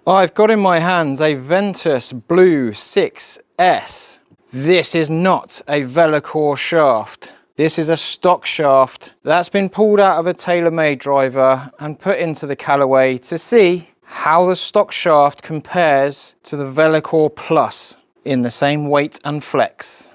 I've got in my hands a Ventus Blue 6S. This is not a Velocore shaft. This is a stock shaft that's been pulled out of a tailor-made driver and put into the Callaway to see how the stock shaft compares to the Velocore Plus in the same weight and flex.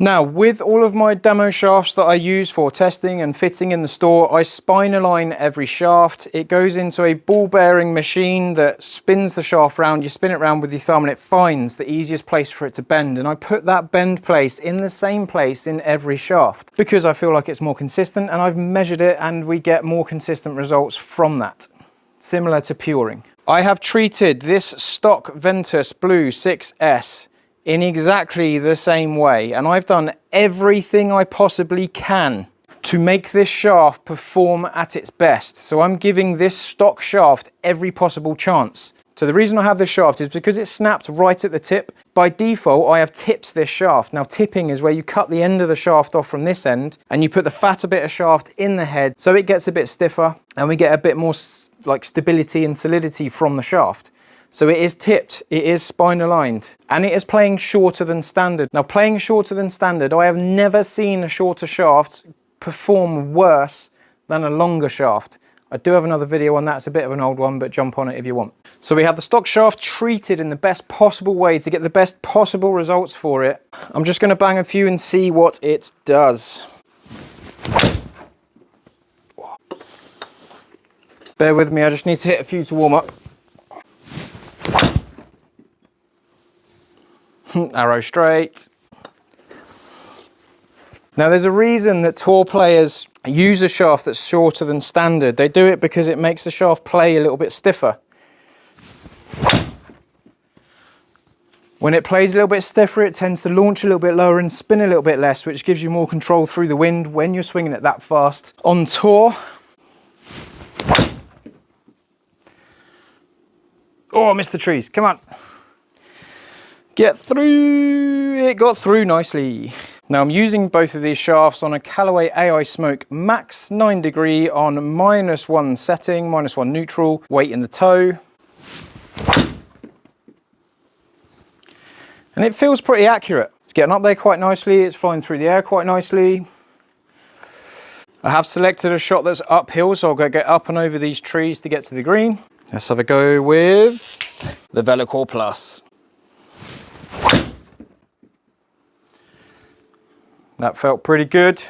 Now, with all of my demo shafts that I use for testing and fitting in the store, I spine align every shaft. It goes into a ball bearing machine that spins the shaft round. You spin it round with your thumb and it finds the easiest place for it to bend. And I put that bend place in the same place in every shaft because I feel like it's more consistent, and I've measured it and we get more consistent results from that, similar to puring. I have treated this stock Ventus Blue 6S in exactly the same way, and I've done everything I possibly can to make this shaft perform at its best. So I'm giving this stock shaft every possible chance. So the reason I have this shaft is because it's snapped right at the tip. By default, I have tipped this shaft. Now, tipping is where you cut the end of the shaft off from this end and you put the fatter bit of shaft in the head so it gets a bit stiffer and we get a bit more like stability and solidity from the shaft. So it is tipped, it is spine aligned, and it is playing shorter than standard. Now, playing shorter than standard, I have never seen a shorter shaft perform worse than a longer shaft. I do have another video on that, it's a bit of an old one, but jump on it if you want. So we have the stock shaft treated in the best possible way to get the best possible results for it. I'm just gonna bang a few and see what it does. Bear with me, I just need to hit a few to warm up. Arrow straight. Now, there's a reason that tour players use a shaft that's shorter than standard. They do it because it makes the shaft play a little bit stiffer. When it plays a little bit stiffer, it tends to launch a little bit lower and spin a little bit less, which gives you more control through the wind when you're swinging it that fast. On tour, oh, I missed the trees, come on. Get through, it got through nicely. Now, I'm using both of these shafts on a Callaway AI Smoke Max 9 degree on -1 setting, -1 neutral, weight in the toe. And it feels pretty accurate. It's getting up there quite nicely, it's flying through the air quite nicely. I have selected a shot that's uphill, so I'll go get up and over these trees to get to the green. Let's have a go with the Velocore Plus. That felt pretty good.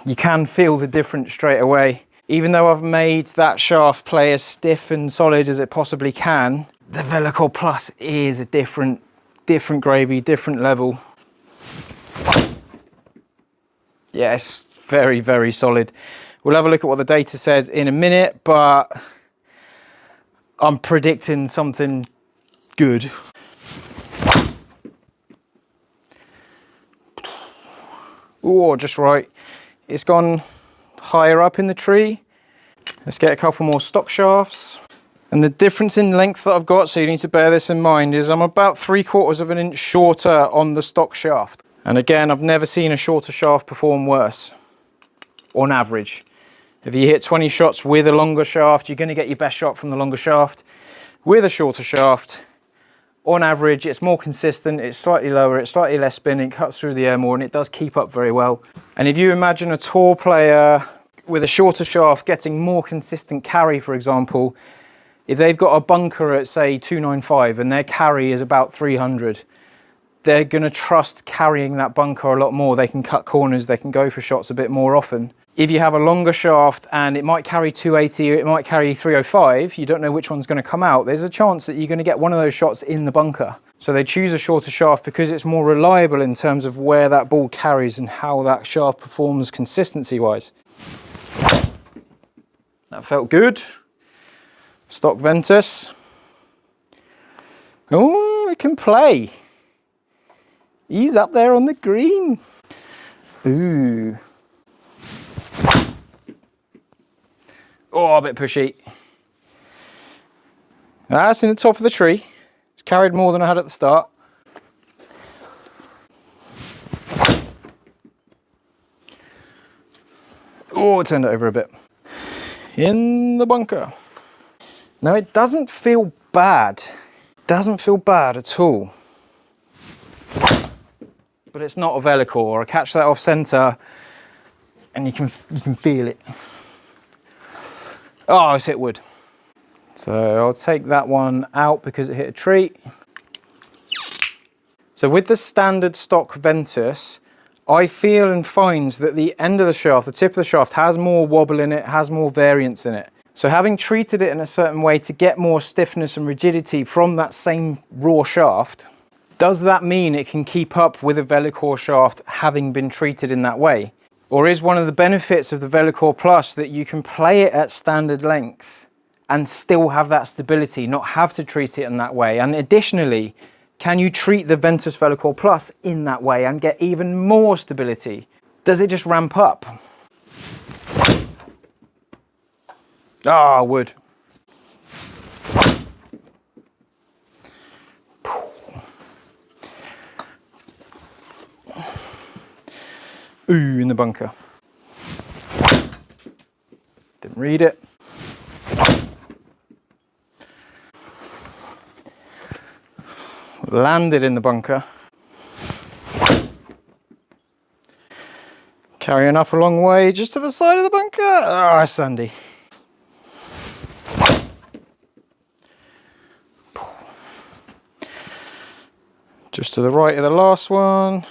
You can feel the difference straight away. Even though I've made that shaft play as stiff and solid as it possibly can, the Velocore Plus is a different gravy, different level. Yeah, it's very, very solid. We'll have a look at what the data says in a minute, but I'm predicting something good. Oh, just right. It's gone higher up in the tree. Let's get a couple more stock shafts. And the difference in length that I've got, so you need to bear this in mind, is I'm about 3/4 of an inch shorter on the stock shaft. And again, I've never seen a shorter shaft perform worse, on average. If you hit 20 shots with a longer shaft, you're going to get your best shot from the longer shaft. With a shorter shaft, on average, it's more consistent, it's slightly lower, it's slightly less spin, it cuts through the air more, and it does keep up very well. And if you imagine a tour player with a shorter shaft getting more consistent carry, for example, if they've got a bunker at, say, 295 and their carry is about 300, they're going to trust carrying that bunker a lot more. They can cut corners, they can go for shots a bit more often. If you have a longer shaft and it might carry 280 or it might carry 305, you don't know which one's going to come out, there's a chance that you're going to get one of those shots in the bunker. So they choose a shorter shaft because it's more reliable in terms of where that ball carries and how that shaft performs consistency-wise. That felt good. Stock Ventus. Oh, it can play. He's up there on the green. Ooh. Oh, a bit pushy. That's in the top of the tree. It's carried more than I had at the start. Oh, I turned it over a bit. In the bunker. Now it doesn't feel bad. Doesn't feel bad at all. But it's not a Velocore. I catch that off center and you can feel it. Oh, it's hit wood. So I'll take that one out because it hit a tree. So with the standard stock Ventus, I feel and find that the end of the shaft, the tip of the shaft, has more wobble in it, has more variance in it. So having treated it in a certain way to get more stiffness and rigidity from that same raw shaft, does that mean it can keep up with a Velocore shaft having been treated in that way? Or is one of the benefits of the Velocore Plus that you can play it at standard length and still have that stability, not have to treat it in that way? And additionally, can you treat the Ventus Velocore Plus in that way and get even more stability? Does it just ramp up? Ah, wood. Ooh, in the bunker. Didn't read it. Landed in the bunker. Carrying up a long way just to the side of the bunker. Ah, sandy. Just to the right of the last one.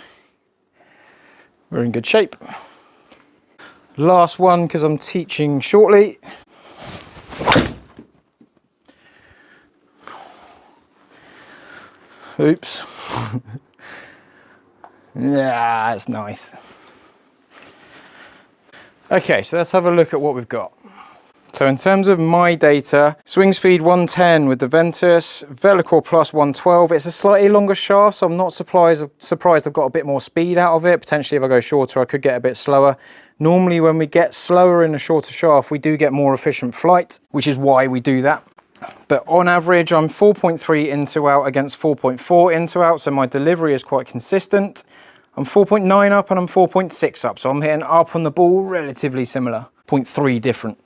We're in good shape. Last one, because I'm teaching shortly. Oops. Yeah, that's nice. Okay, so let's have a look at what we've got. So in terms of my data, swing speed 110 with the Ventus, Velocore Plus 112. It's a slightly longer shaft, so I'm not surprised I've got a bit more speed out of it. Potentially if I go shorter, I could get a bit slower. Normally when we get slower in a shorter shaft, we do get more efficient flight, which is why we do that. But on average, I'm 4.3 into out against 4.4 into out, so my delivery is quite consistent. I'm 4.9 up and I'm 4.6 up, so I'm hitting up on the ball relatively similar, 0.3 different.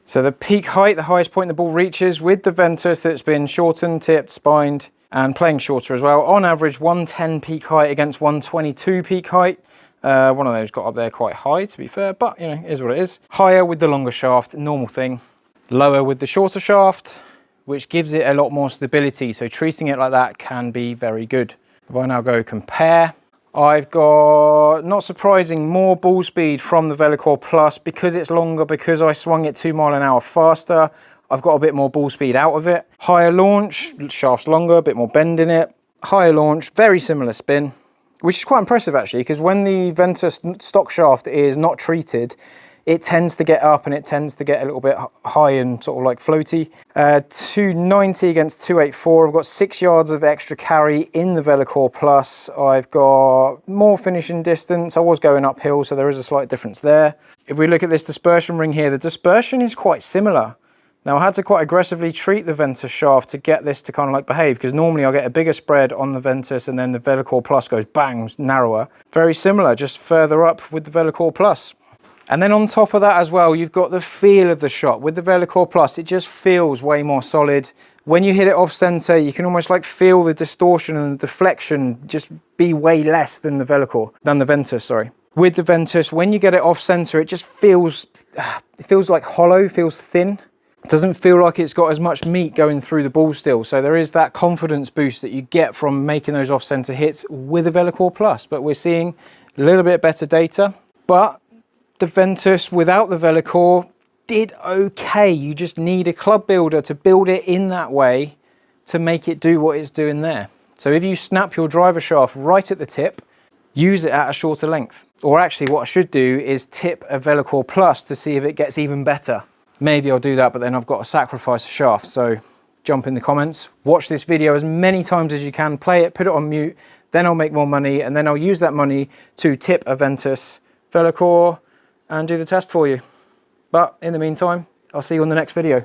So the peak height, the highest point the ball reaches with the Ventus that's been shortened, tipped, spined, and playing shorter as well. On average, 110 peak height against 122 peak height. One of those got up there quite high, to be fair, but you know, it is what it is. Higher with the longer shaft, normal thing. Lower with the shorter shaft, which gives it a lot more stability. So treating it like that can be very good. If I now go compare, I've got, not surprising, more ball speed from the Velocore Plus because it's longer, because I swung it 2 miles an hour faster. I've got a bit more ball speed out of it. Higher launch, shaft's longer, a bit more bend in it. Higher launch, very similar spin, which is quite impressive actually, because when the Ventus stock shaft is not treated, it tends to get up and it tends to get a little bit high and sort of like floaty. 290 against 284. I've got 6 yards of extra carry in the Velocore Plus. I've got more finishing distance. I was going uphill, so there is a slight difference there. If we look at this dispersion ring here, the dispersion is quite similar. Now I had to quite aggressively treat the Ventus shaft to get this to kind of like behave, because normally I'll get a bigger spread on the Ventus and then the Velocore Plus goes bang, narrower. Very similar, just further up with the Velocore Plus. And then on top of that as well, you've got the feel of the shot. With the Velocore Plus, it just feels way more solid. When you hit it off center, you can almost like feel the distortion and the deflection just be way less than the Ventus, sorry. With the Ventus, when you get it off center, it just feels, like hollow, feels thin. It doesn't feel like it's got as much meat going through the ball still. So there is that confidence boost that you get from making those off center hits with the Velocore Plus. But we're seeing a little bit better data, but the Ventus without the Velocore did okay. You just need a club builder to build it in that way to make it do what it's doing there. So if you snap your driver shaft right at the tip, use it at a shorter length. Or actually what I should do is tip a Velocore Plus to see if it gets even better. Maybe I'll do that, but then I've got to sacrifice a shaft. So jump in the comments, watch this video as many times as you can, play it, put it on mute, then I'll make more money, and then I'll use that money to tip a Ventus Velocore and do the test for you. But in the meantime, I'll see you on the next video.